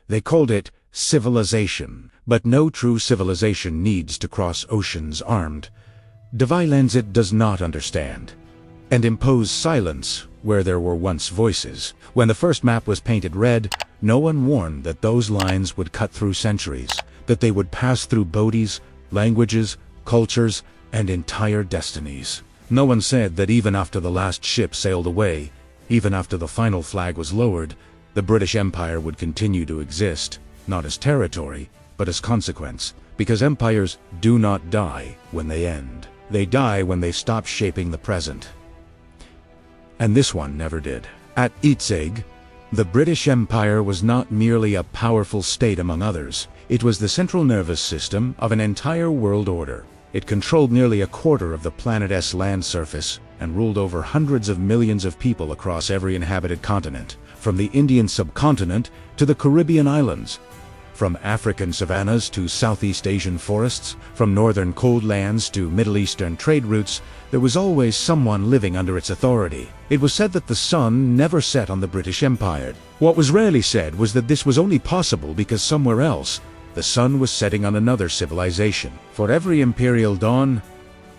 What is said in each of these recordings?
They called it civilization. But no true civilization needs to cross oceans armed. Divide lands it does not understand. And impose silence where there were once voices. When the first map was painted red, no one warned that those lines would cut through centuries, that they would pass through bodies, languages, cultures, and entire destinies. No one said that even after the last ship sailed away, even after the final flag was lowered, the British Empire would continue to exist, not as territory, but as consequence, because empires do not die when they end. They die when they stop shaping the present. And this one never did. At its egg, the British Empire was not merely a powerful state among others. It was the central nervous system of an entire world order. It controlled nearly a quarter of the planet's land surface and ruled over hundreds of millions of people across every inhabited continent, from the Indian subcontinent to the Caribbean islands, from African savannas to Southeast Asian forests, from northern cold lands to Middle Eastern trade routes. There was always someone living under its authority. It was said that the sun never set on the British Empire. What was rarely said was that this was only possible because somewhere else, the sun was setting on another civilization. For every imperial dawn,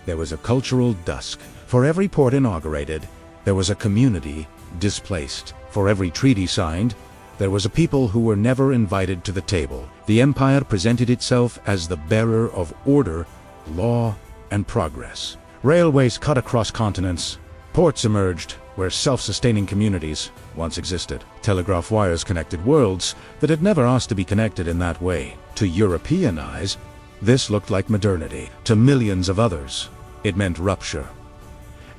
there was a cultural dusk. For every port inaugurated, there was a community displaced. For every treaty signed, there was a people who were never invited to the table. The empire presented itself as the bearer of order, law, and progress. Railways cut across continents. Ports emerged where self-sustaining communities once existed. Telegraph wires connected worlds that had never asked to be connected in that way. To European eyes, this looked like modernity. To millions of others, it meant rupture.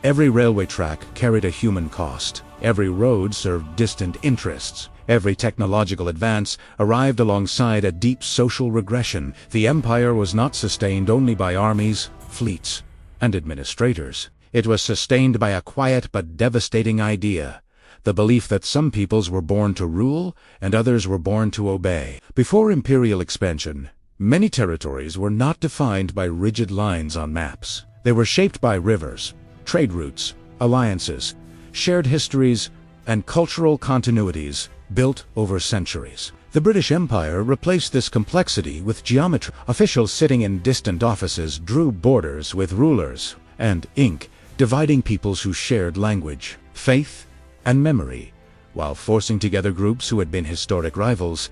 Every railway track carried a human cost. Every road served distant interests. Every technological advance arrived alongside a deep social regression. The empire was not sustained only by armies, fleets, and administrators. It was sustained by a quiet but devastating idea, the belief that some peoples were born to rule and others were born to obey. Before imperial expansion, many territories were not defined by rigid lines on maps. They were shaped by rivers, trade routes, alliances, shared histories, and cultural continuities built over centuries. The British Empire replaced this complexity with geometry. Officials sitting in distant offices drew borders with rulers and ink, dividing peoples who shared language, faith, and memory, while forcing together groups who had been historic rivals.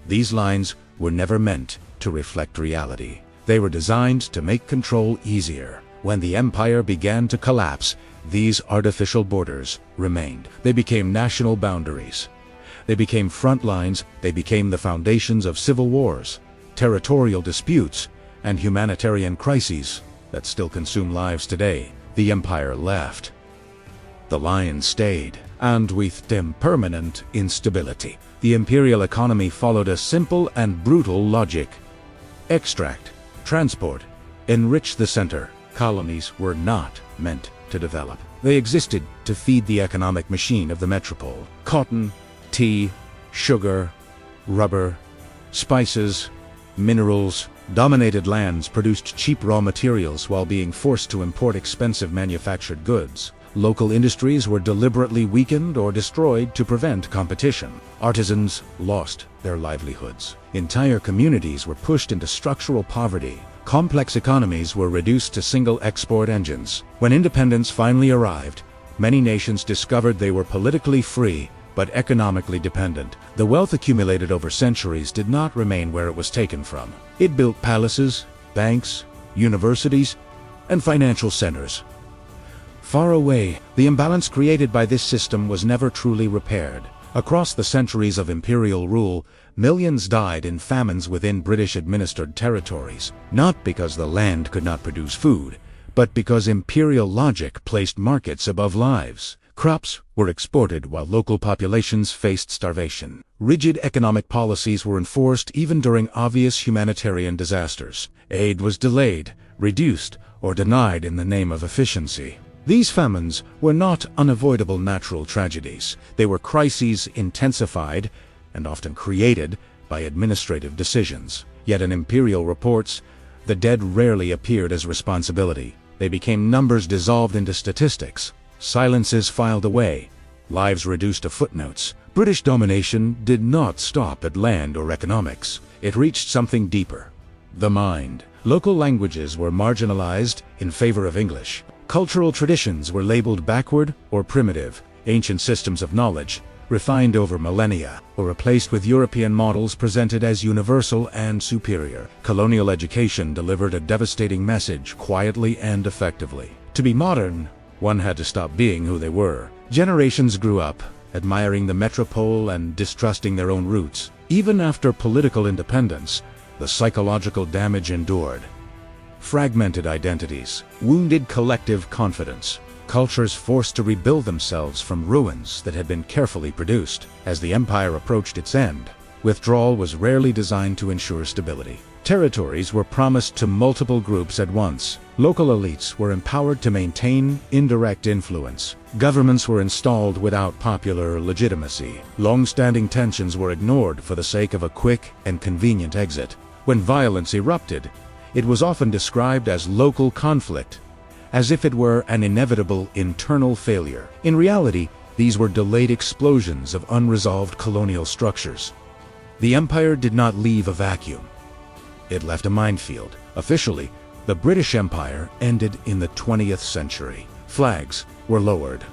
These lines were never meant to reflect reality. They were designed to make control easier. When the empire began to collapse, these artificial borders remained. They became national boundaries. They became front lines. They became the foundations of civil wars, territorial disputes, and humanitarian crises that still consume lives today. The empire left. The lines stayed, and with them permanent instability. The imperial economy followed a simple and brutal logic. Extract, transport, enrich the center. Colonies were not meant to develop. They existed to feed the economic machine of the metropole. Cotton, tea, sugar, rubber, spices, minerals, dominated lands produced cheap raw materials while being forced to import expensive manufactured goods. Local industries were deliberately weakened or destroyed to prevent competition. Artisans lost their livelihoods. Entire communities were pushed into structural poverty. Complex economies were reduced to single export engines. When independence finally arrived, many nations discovered they were politically free but economically dependent. The wealth accumulated over centuries did not remain where it was taken from. It built palaces, banks, universities, and financial centers. Far away, the imbalance created by this system was never truly repaired. Across the centuries of imperial rule, millions died in famines within British-administered territories, not because the land could not produce food, but because imperial logic placed markets above lives. Crops were exported while local populations faced starvation. Rigid economic policies were enforced even during obvious humanitarian disasters. Aid was delayed, reduced, or denied in the name of efficiency. These famines were not unavoidable natural tragedies. They were crises intensified and often created by administrative decisions. Yet in imperial reports, the dead rarely appeared as responsibility. They became numbers dissolved into statistics. Silences filed away, lives reduced to footnotes. British domination did not stop at land or economics. It reached something deeper: the mind. Local languages were marginalized in favor of English. Cultural traditions were labeled backward or primitive. Ancient systems of knowledge, refined over millennia, were replaced with European models presented as universal and superior. Colonial education delivered a devastating message quietly and effectively. To be modern, one had to stop being who they were. Generations grew up, admiring the metropole and distrusting their own roots. Even after political independence, the psychological damage endured. Fragmented identities, wounded collective confidence, cultures forced to rebuild themselves from ruins that had been carefully produced. As the empire approached its end, withdrawal was rarely designed to ensure stability. Territories were promised to multiple groups at once. Local elites were empowered to maintain indirect influence. Governments were installed without popular legitimacy. Long-standing tensions were ignored for the sake of a quick and convenient exit. When violence erupted, it was often described as local conflict, as if it were an inevitable internal failure. In reality, these were delayed explosions of unresolved colonial structures. The empire did not leave a vacuum. It left a minefield. Officially, the British Empire ended in the 20th century. Flags were lowered.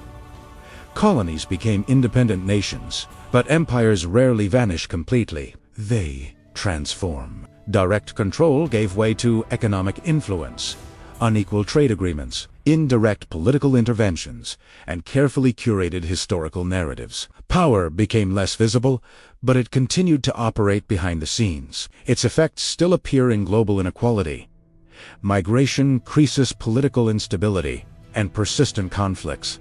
Colonies became independent nations, but empires rarely vanish completely. They transform. Direct control gave way to economic influence, unequal trade agreements, indirect political interventions, and carefully curated historical narratives. Power became less visible, but it continued to operate behind the scenes. Its effects still appear in global inequality. Migration increases political instability and persistent conflicts.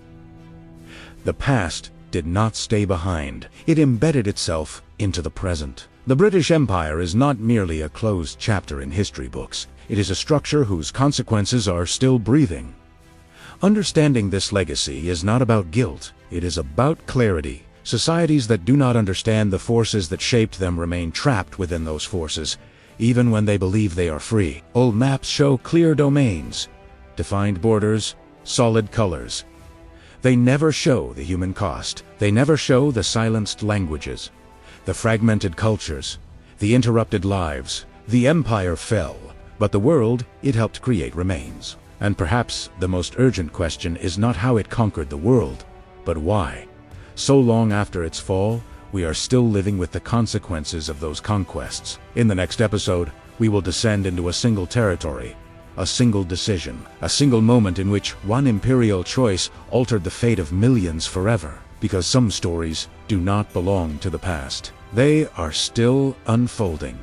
The past did not stay behind. It embedded itself into the present. The British Empire is not merely a closed chapter in history books. It is a structure whose consequences are still breathing. Understanding this legacy is not about guilt. It is about clarity. Societies that do not understand the forces that shaped them remain trapped within those forces, even when they believe they are free. Old maps show clear domains, defined borders, solid colors. They never show the human cost. They never show the silenced languages, the fragmented cultures, the interrupted lives. The empire fell, but the world it helped create remains. And perhaps the most urgent question is not how it conquered the world, but why. So long after its fall, we are still living with the consequences of those conquests. In the next episode, we will descend into a single territory, a single decision, a single moment in which one imperial choice altered the fate of millions forever. Because some stories do not belong to the past. They are still unfolding.